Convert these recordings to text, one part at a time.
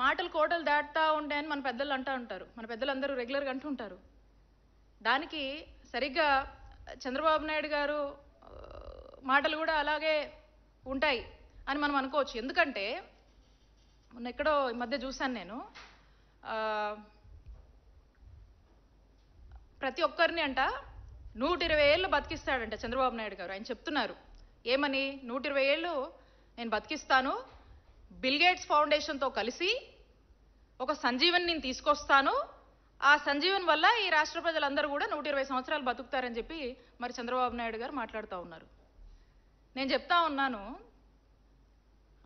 మాటలు కోటలు దాటుతా ఉంటాయని మన పెద్దలు అంటూ ఉంటారు. మన పెద్దలందరూ రెగ్యులర్గా అంటుంటారు. దానికి సరిగ్గా చంద్రబాబు నాయుడు గారు మాటలు కూడా అలాగే ఉంటాయి అని మనం అనుకోవచ్చు. ఎందుకంటే మొన్న ఎక్కడో ఈ మధ్య చూశాను నేను, ప్రతి ఒక్కరిని అంట 120 ఏళ్ళు బతికిస్తాడంట చంద్రబాబు నాయుడు గారు. ఆయన చెప్తున్నారు ఏమని, 120 ఏళ్ళు నేను బతికిస్తాను, బిల్ గేట్స్ ఫౌండేషన్తో కలిసి ఒక సంజీవన్ నేను తీసుకొస్తాను, ఆ సంజీవన్ వల్ల ఈ రాష్ట్ర ప్రజలందరూ కూడా 120 సంవత్సరాలు బతుకుతారని చెప్పి మరి చంద్రబాబు నాయుడు గారు మాట్లాడుతూ ఉన్నారు. నేను చెప్తా ఉన్నాను,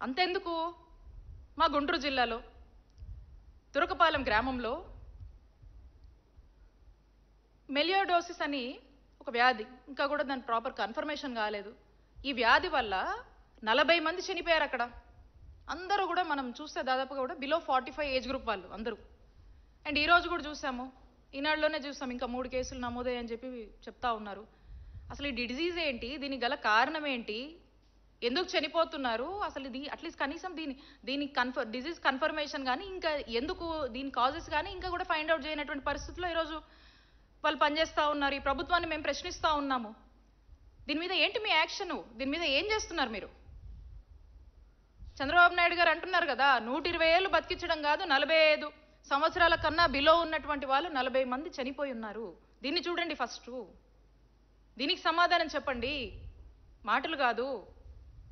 అంతెందుకు, మా గుంటూరు జిల్లాలో తురకపాలెం గ్రామంలో మెలియోడోసిస్ అని ఒక వ్యాధి, ఇంకా కూడా దాని ప్రాపర్ కన్ఫర్మేషన్ కాలేదు. ఈ వ్యాధి వల్ల 40 మంది చనిపోయారు అక్కడ. అందరూ కూడా మనం చూస్తే దాదాపుగా కూడా బిలో 45 ఏజ్ గ్రూప్ వాళ్ళు అందరూ. అండ్ ఈరోజు కూడా చూసాము, ఈనాడులోనే చూసాం, ఇంకా 3 కేసులు నమోదయ్యని చెప్పి చెప్తా ఉన్నారు. అసలు ఈ డిజీజ్ ఏంటి, దీనికి గల కారణం ఏంటి, ఎందుకు చనిపోతున్నారు, అసలు ఇది అట్లీస్ట్ కనీసం దీని డిజీజ్ కన్ఫర్మేషన్ కానీ ఇంకా ఎందుకు దీని కాజెస్ కానీ ఇంకా కూడా ఫైండ్ అవుట్ చేయనటువంటి పరిస్థితుల్లో ఈరోజు వాళ్ళు పనిచేస్తూ ఉన్నారు. ఈ ప్రభుత్వాన్ని మేము ప్రశ్నిస్తూ ఉన్నాము. దీని మీద ఏంటి మీ యాక్షన్, దీని మీద ఏం చేస్తున్నారు మీరు? చంద్రబాబు నాయుడు గారు అంటున్నారు కదా, 120 ఏళ్ళు బతికించడం కాదు, 45 సంవత్సరాల కన్నా బిలో ఉన్నటువంటి వాళ్ళు 40 మంది చనిపోయి ఉన్నారు. దీన్ని చూడండి ఫస్ట్, దీనికి సమాధానం చెప్పండి, మాటలు కాదు.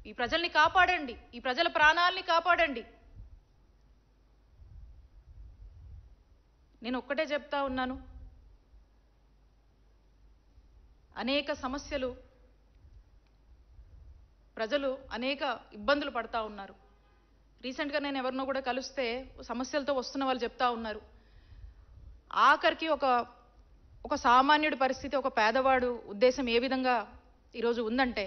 ఈ ప్రజల్ని కాపాడండి, ఈ ప్రజల ప్రాణాలని కాపాడండి. నేను ఒక్కటే చెప్తా ఉన్నాను, అనేక సమస్యలు, ప్రజలు అనేక ఇబ్బందులు పడతా ఉన్నారు. రీసెంట్గా నేను ఎవరినో కూడా కలిస్తే సమస్యలతో వస్తున్న వాళ్ళు చెప్తా ఉన్నారు, ఆఖరికి ఒక సామాన్యుడి పరిస్థితి, ఒక పేదవాడు ఉద్దేశం ఏ విధంగా ఈరోజు ఉందంటే,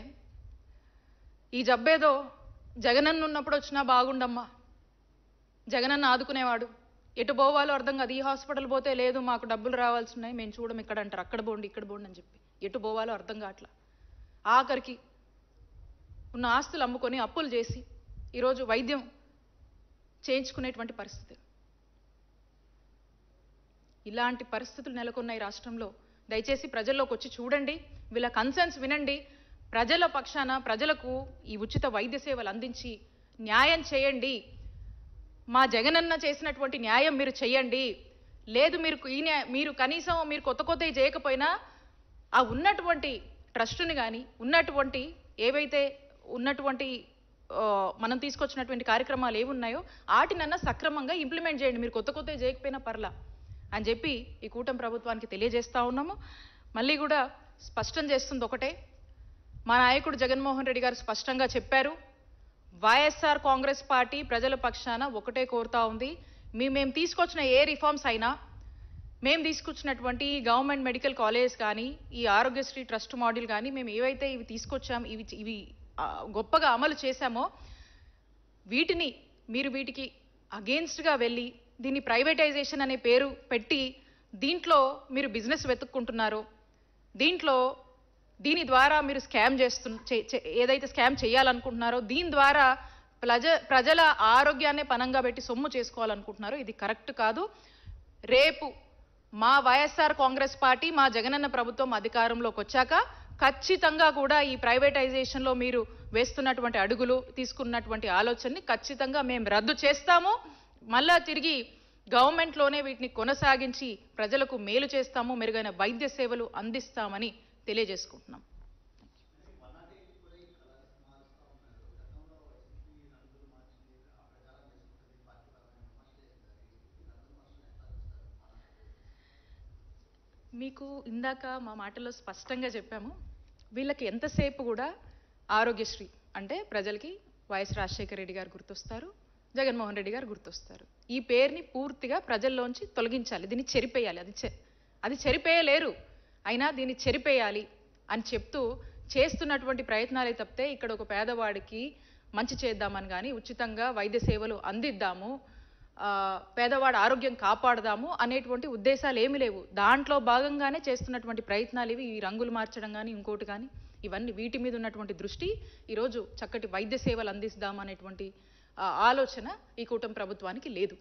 ఈ జబ్బేదో జగనన్న ఉన్నప్పుడు వచ్చినా బాగుండమ్మా, జగనన్న ఆదుకునేవాడు, ఎటు పోవాలో అర్థం కాదు, ఈ హాస్పిటల్ పోతే లేదు మాకు డబ్బులు రావాల్సి ఉన్నాయి, మేము చూడం ఇక్కడ అంటారు, అక్కడ పోండి ఇక్కడ పోండి అని చెప్పి, ఎటు పోవాలో అర్థం కావట్లా. ఆఖరికి ఉన్న ఆస్తులు అమ్ముకొని అప్పులు చేసి ఈరోజు వైద్యం చేయించుకునేటువంటి పరిస్థితి. ఇలాంటి పరిస్థితులు నెలకొన్న ఈ రాష్ట్రంలో దయచేసి ప్రజల్లోకి వచ్చి చూడండి, వీళ్ళ కన్సర్న్స్ వినండి, ప్రజల పక్షాన ప్రజలకు ఈ ఉచిత వైద్య సేవలు అందించి న్యాయం చేయండి. మా జగనన్న చేసినటువంటి న్యాయం మీరు చేయండి. లేదు మీరు కనీసం మీరు కొత్తవి చేయకపోయినా ఆ ఉన్నటువంటి ట్రస్టుని కానీ ఉన్నటువంటి ఏవైతే ఉన్నటువంటి మనం తీసుకొచ్చినటువంటి కార్యక్రమాలు ఏమున్నాయో వాటినన్నా సక్రమంగా ఇంప్లిమెంట్ చేయండి. మీరు కొత్తవి చేయకపోయినా పర్లా అని చెప్పి ఈ కూటమి ప్రభుత్వానికి తెలియజేస్తా ఉన్నాము. మళ్ళీ కూడా స్పష్టం చేస్తుంది ఒకటే, మా నాయకుడు జగన్మోహన్ రెడ్డి గారు స్పష్టంగా చెప్పారు, వైఎస్ఆర్ కాంగ్రెస్ పార్టీ ప్రజల పక్షాన ఒకటే కోరుతా ఉంది, మేము తీసుకొచ్చిన ఏ రిఫార్మ్స్ అయినా, మేము తీసుకొచ్చినటువంటి గవర్నమెంట్ మెడికల్ కాలేజ్ కానీ ఈ ఆరోగ్యశ్రీ ట్రస్ట్ మోడల్ కానీ మేము ఏవైతే ఇవి తీసుకొచ్చాం, ఇవి గొప్పగా అమలు చేశామో వీటికి అగేన్స్ట్గా వెళ్ళి దీన్ని ప్రైవేటైజేషన్ అనే పేరు పెట్టి దీంట్లో మీరు బిజినెస్ వెతుక్కుంటున్నారో, దీని ద్వారా మీరు ఏదైతే స్కామ్ చేయాలనుకుంటున్నారో, దీని ద్వారా ప్రజల ఆరోగ్యాన్ని పనంగా పెట్టి సొమ్ము చేసుకోవాలనుకుంటున్నారో ఇది కరెక్ట్ కాదు. రేపు మా వైఎస్ఆర్ కాంగ్రెస్ పార్టీ, మా జగనన్న ప్రభుత్వం అధికారంలోకి వచ్చాక ఖచ్చితంగా కూడా ఈ ప్రైవేటైజేషన్లో మీరు వేస్తున్నటువంటి అడుగులు, తీసుకున్నటువంటి ఆలోచనని ఖచ్చితంగా మేము రద్దు చేస్తాము. మళ్ళా తిరిగి గవర్నమెంట్లోనే వీటిని కొనసాగించి ప్రజలకు మేలు చేస్తాము, మెరుగైన వైద్య సేవలు అందిస్తామని తెలియజేసుకుంటున్నాం. మీకు ఇందాక మా మాటల్లో స్పష్టంగా చెప్పాము, వీళ్ళకి ఎంతసేపు కూడా ఆరోగ్యశ్రీ అంటే ప్రజలకి వైఎస్ రాజశేఖర రెడ్డి గారు గుర్తొస్తారు, జగన్మోహన్ రెడ్డి గారు గుర్తొస్తారు. ఈ పేరుని పూర్తిగా ప్రజల్లోంచి తొలగించాలి, దీన్ని చెరిపేయాలి. అది చెరిపేయలేరు, అయినా దీన్ని చెరిపేయాలి అని చెప్తూ చేస్తున్నటువంటి ప్రయత్నాలే తప్పితే ఇక్కడ ఒక పేదవాడికి మంచి చేద్దామని కానీ, ఉచితంగా వైద్య సేవలు అందిద్దాము, పేదవాడి ఆరోగ్యం కాపాడదాము అనేటువంటి ఉద్దేశాలు ఏమీ లేవు. దాంట్లో భాగంగానే చేస్తున్నటువంటి ప్రయత్నాలు ఇవి, ఈ రంగులు మార్చడం కానీ ఇంకోటి కానీ, ఇవన్నీ వీటి మీద ఉన్నటువంటి దృష్టి ఈరోజు చక్కటి వైద్య సేవలు అందిస్తాం అనేటువంటి ఆలోచన ఈ కూటమి ప్రభుత్వానికి లేదు.